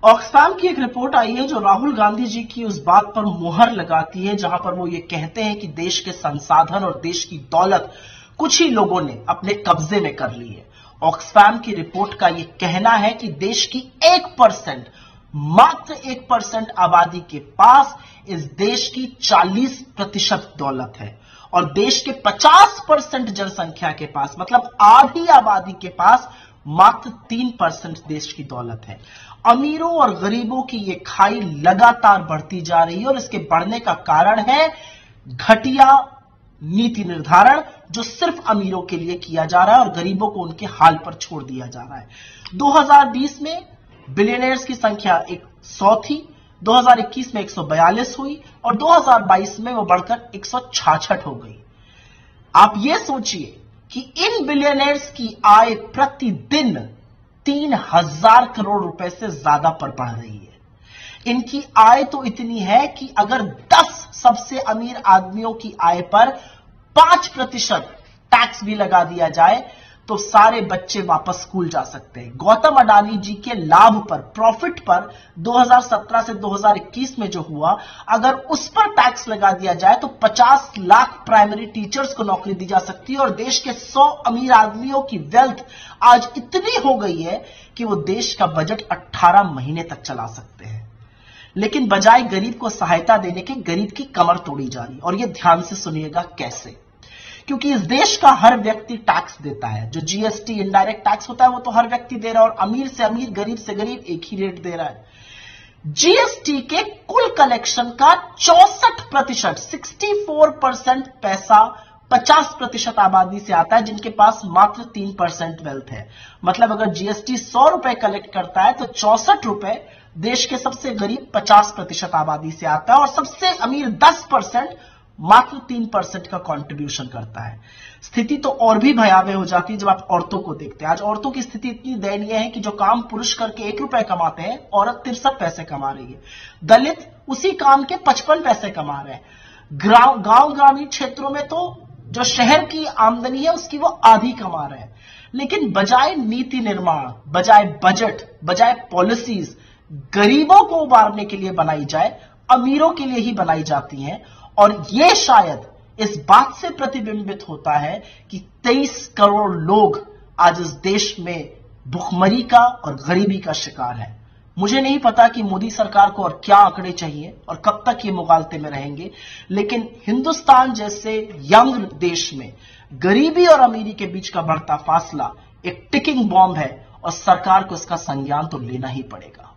Oxfam की एक report आई है जो राहुल गांधी जी की उस बात पर मुहर लगाती है जहां पर वो ये कहते हैं कि देश के संसाधन और देश की दौलत कुछ ही लोगों ने अपने कब्जे में कर ली है। ऑक्सफैम की रिपोर्ट का ये कहना है कि देश की 1%, मात्र 1% आबादी के पास इस देश की 40% दौलत है और देश के 50% जनसंख्या के पास, मतलब आधी आबादी के पास मात्र 3% देश की दौलत है। अमीरों और गरीबों की ये खाई लगातार बढ़ती जा रही है और इसके बढ़ने का कारण है घटिया नीति निर्धारण जो सिर्फ अमीरों के लिए किया जा रहा है और गरीबों को उनके हाल पर छोड़ दिया जा रहा है। 2020 में बिलियनियर्स की संख्या 100 थी, 2021 में 142 हुई और 2022 में वो बढ़कर 166 हो गई। आप ये सोचिए कि इन बिलियनियर्स की आय प्रतिदिन 3000 करोड़ रुपए से ज्यादा पर बढ़ रही है। इनकी आय तो इतनी है कि अगर 10 सबसे अमीर आदमियों की आय पर 5% टैक्स भी लगा दिया जाए तो सारे बच्चे वापस स्कूल जा सकते हैं। गौतम अडानी जी के लाभ पर, प्रॉफिट पर 2017 से 2021 में जो हुआ, अगर उस पर टैक्स लगा दिया जाए तो 50 लाख प्राइमरी टीचर्स को नौकरी दी जा सकती है और देश के 100 अमीर आदमियों की वेल्थ आज इतनी हो गई है कि वो देश का बजट 18 महीने तक चला सकते हैं। लेकिन बजाय गरीब को सहायता देने के गरीब की कमर तोड़ी जा रही। और ये ध्यान से सुनिएगा कैसे, क्योंकि इस देश का हर व्यक्ति टैक्स देता है। जो जीएसटी इनडायरेक्ट टैक्स होता है वो तो हर व्यक्ति दे रहा है और अमीर से अमीर, गरीब से गरीब एक ही रेट दे रहा है। जीएसटी के कुल कलेक्शन का 64%, 64% पैसा 50% आबादी से आता है जिनके पास मात्र 3% वेल्थ है। मतलब अगर जीएसटी 100 रुपए कलेक्ट करता है तो 64 रुपए देश के सबसे गरीब 50% आबादी से आता है और सबसे अमीर 10% मात्र 3% का कंट्रीब्यूशन करता है। स्थिति तो और भी भयावह हो जाती है जब आप औरतों को देखते हैं। आज औरतों की स्थिति इतनी दयनीय है कि जो काम पुरुष करके 1 रुपए कमाते हैं, औरत 63 पैसे कमा रही है। दलित उसी काम के 55 पैसे कमा रहे हैं। गांव ग्रामीण क्षेत्रों में तो जो शहर की आमदनी है उसकी वो आधी कमा रहे हैं। लेकिन बजाय नीति निर्माण, बजाय बजट, बजाय पॉलिसीज गरीबों को उबारने के लिए बनाई जाए, अमीरों के लिए ही बनाई जाती हैं। और यह शायद इस बात से प्रतिबिंबित होता है कि 23 करोड़ लोग आज इस देश में भुखमरी का और गरीबी का शिकार है। मुझे नहीं पता कि मोदी सरकार को और क्या आंकड़े चाहिए और कब तक ये मुगालते में रहेंगे, लेकिन हिंदुस्तान जैसे यंग देश में गरीबी और अमीरी के बीच का बढ़ता फासला एक टिकिंग बॉम्ब है और सरकार को इसका संज्ञान तो लेना ही पड़ेगा।